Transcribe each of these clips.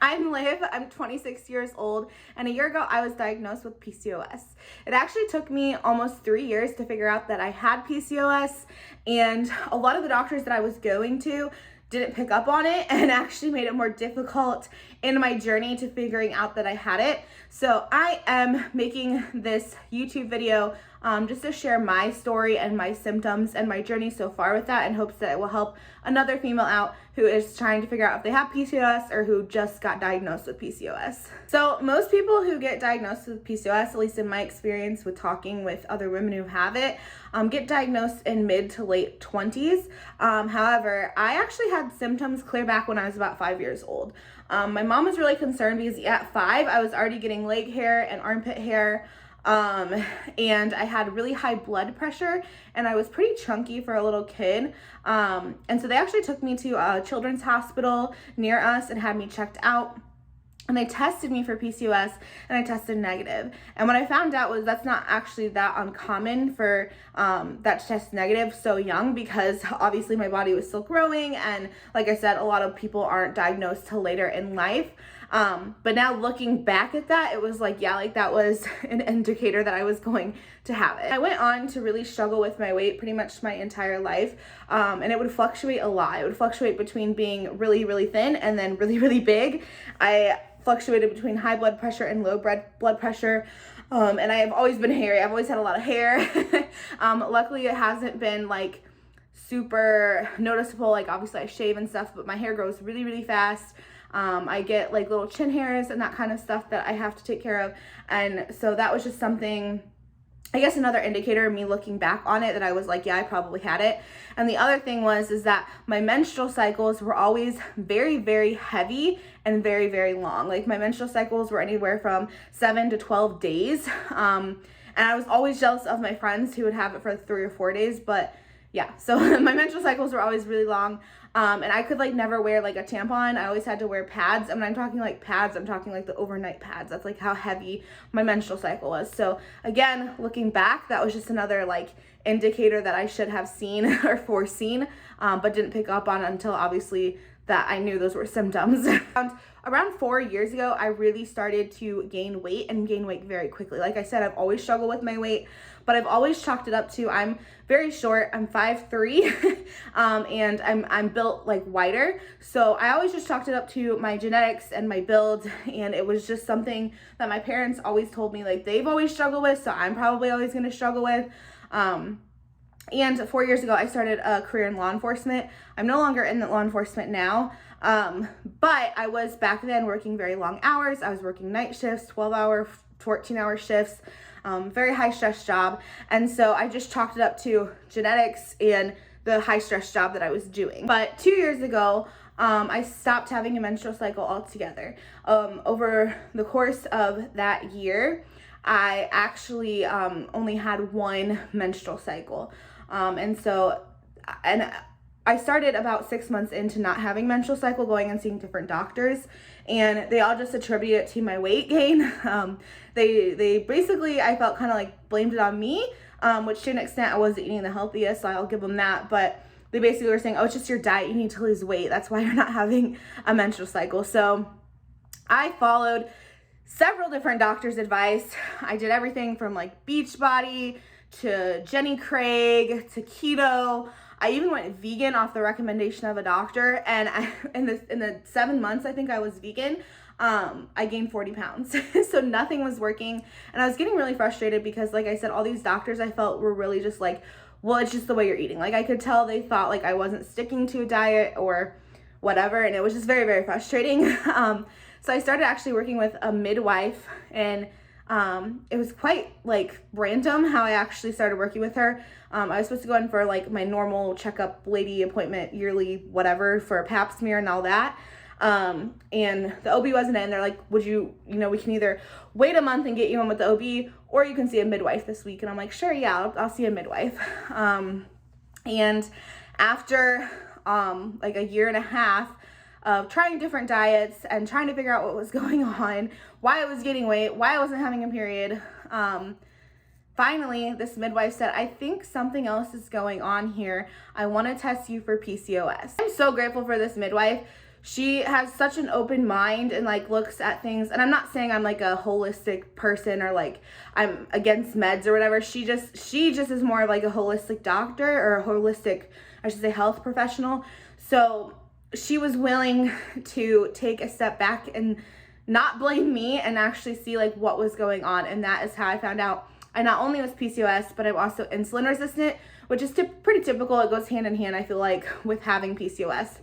I'm Liv, I'm 26 years old, and a year ago I was diagnosed with PCOS. It actually took me almost 3 years to figure out that I had PCOS, and a lot of the doctors that I was going to didn't pick up on it and actually made it more difficult in my journey to figuring out that I had it. So I am making this YouTube video just to share my story and my symptoms and my journey so far with that, in hopes that it will help another female out who is trying to figure out if they have PCOS or who just got diagnosed with PCOS. So most people who get diagnosed with PCOS, at least in my experience with talking with other women who have it, get diagnosed in mid to late 20s. However, I actually had symptoms clear back when I was about 5 years old. My mom was really concerned because at 5, I was already getting leg hair and armpit hair. And I had really high blood pressure, and I was pretty chunky for a little kid. And so they actually took me to a children's hospital near us and had me checked out. And they tested me for PCOS, and I tested negative. And what I found out was that's not actually that uncommon for that to test negative so young, because obviously my body was still growing, and like I said, a lot of people aren't diagnosed till later in life. But now looking back at that, it was like, yeah, like that was an indicator that I was going to have it. I went on to really struggle with my weight pretty much my entire life, and it would fluctuate a lot. It would fluctuate between being really, really thin and then really, really big. I fluctuated between high blood pressure and low blood pressure, and I have always been hairy. I've always had a lot of hair. Luckily, it hasn't been like super noticeable. Like obviously I shave and stuff, but my hair grows really, really fast. I get like little chin hairs and that kind of stuff that I have to take care of. And so that was just something, I guess, another indicator of me looking back on it, that I was like, yeah, I probably had it. And the other thing is that my menstrual cycles were always very, very heavy and very, very long. Like my menstrual cycles were anywhere from 7 to 12 days. And I was always jealous of my friends who would have it for 3 or 4 days, but yeah, so my menstrual cycles were always really long. And I could like never wear like a tampon. I always had to wear pads. And when I'm talking like pads, I'm talking like the overnight pads. That's like how heavy my menstrual cycle was. So again, looking back, that was just another like indicator that I should have seen or foreseen, but didn't pick up on until obviously that I knew those were symptoms. Around 4 years ago, I really started to gain weight, and gain weight very quickly. Like I said, I've always struggled with my weight, but I've always chalked it up to I'm very short. I'm 5'3", and I'm built like wider. So I always just chalked it up to my genetics and my build, and it was just something that my parents always told me like they've always struggled with, so I'm probably always going to struggle with. And 4 years ago, I started a career in law enforcement. I'm no longer in law enforcement now, but I was back then working very long hours. I was working night shifts, 12-hour, 14-hour shifts, very high-stress job. And so I just chalked it up to genetics and the high-stress job that I was doing. But 2 years ago, I stopped having a menstrual cycle altogether. Over the course of that year, I actually only had one menstrual cycle. And I started about 6 months into not having menstrual cycle, going and seeing different doctors, and they all just attributed it to my weight gain. They basically, I felt kind of like blamed it on me, which to an extent I wasn't eating the healthiest, so I'll give them that. But they basically were saying, oh, it's just your diet, you need to lose weight, that's why you're not having a menstrual cycle. So I followed several different doctors' advice. I did everything from like Beachbody to Jenny Craig to keto. I even went vegan off the recommendation of a doctor, and in the 7 months I think I was vegan, I gained 40 pounds. So nothing was working, and I was getting really frustrated because, like I said, all these doctors I felt were really just like, well, it's just the way you're eating. Like I could tell they thought like I wasn't sticking to a diet or whatever, and it was just very, very frustrating. So I started actually working with a midwife, and it was quite like random how I actually started working with her. I was supposed to go in for like my normal checkup lady appointment, yearly whatever, for a pap smear and all that. And the OB wasn't in. They're like, would you know, we can either wait a month and get you in with the OB, or you can see a midwife this week. And I'm like, sure, yeah, I'll see a midwife. And after like a year and a half of trying different diets and trying to figure out what was going on, why I was gaining weight, why I wasn't having a period, finally this midwife said, I think something else is going on here. I want to test you for PCOS. I'm so grateful for this midwife. she has such an open mind and like looks at things, and I'm not saying I'm like a holistic person or like I'm against meds or whatever. She just is more of like a holistic doctor, or a holistic, I should say, health professional. So she was willing to take a step back and not blame me and actually see like what was going on. And that is how I found out I not only was PCOS, but I'm also insulin resistant, which is pretty typical. It goes hand in hand, I feel like, with having PCOS.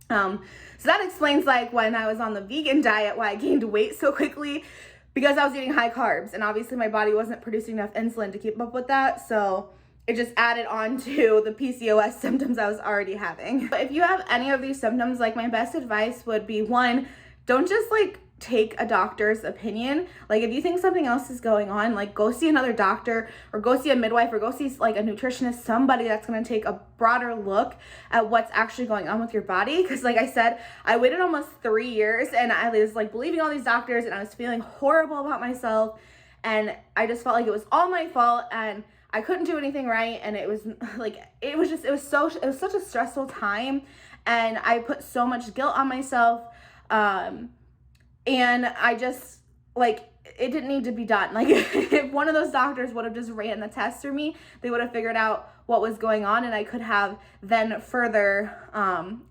So that explains like when I was on the vegan diet, why I gained weight so quickly, because I was eating high carbs, and obviously my body wasn't producing enough insulin to keep up with that. So it just added on to the PCOS symptoms I was already having. But if you have any of these symptoms, like my best advice would be, one, don't just like take a doctor's opinion. Like if you think something else is going on, like go see another doctor, or go see a midwife, or go see like a nutritionist, somebody that's going to take a broader look at what's actually going on with your body. Because like I said, I waited almost 3 years, and I was like believing all these doctors, and I was feeling horrible about myself, and I just felt like it was all my fault, and I couldn't do anything right. And it was like, it was such a stressful time, and I put so much guilt on myself. And I just, like, it didn't need to be done. Like, if one of those doctors would have just ran the test for me, they would have figured out what was going on, and I could have then further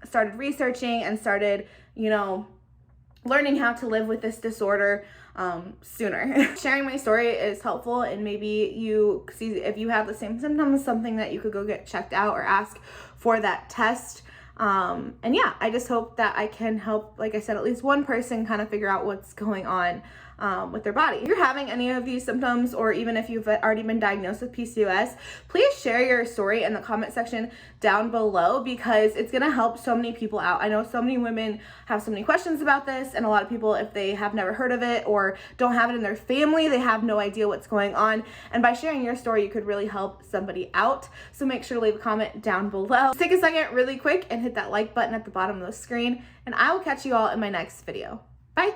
started researching and started, you know, learning how to live with this disorder sooner. Sharing my story is helpful, and maybe you see if you have the same symptoms, something that you could go get checked out or ask for that test. And yeah, I just hope that I can help, like I said, at least one person kind of figure out what's going on with their body. If you're having any of these symptoms, or even if you've already been diagnosed with PCOS, please share your story in the comment section down below, because it's gonna help so many people out. I know so many women have so many questions about this, and a lot of people, if they have never heard of it or don't have it in their family, they have no idea what's going on. And by sharing your story, you could really help somebody out. So make sure to leave a comment down below. Just take a second really quick and hit that like button at the bottom of the screen, and I will catch you all in my next video. Bye.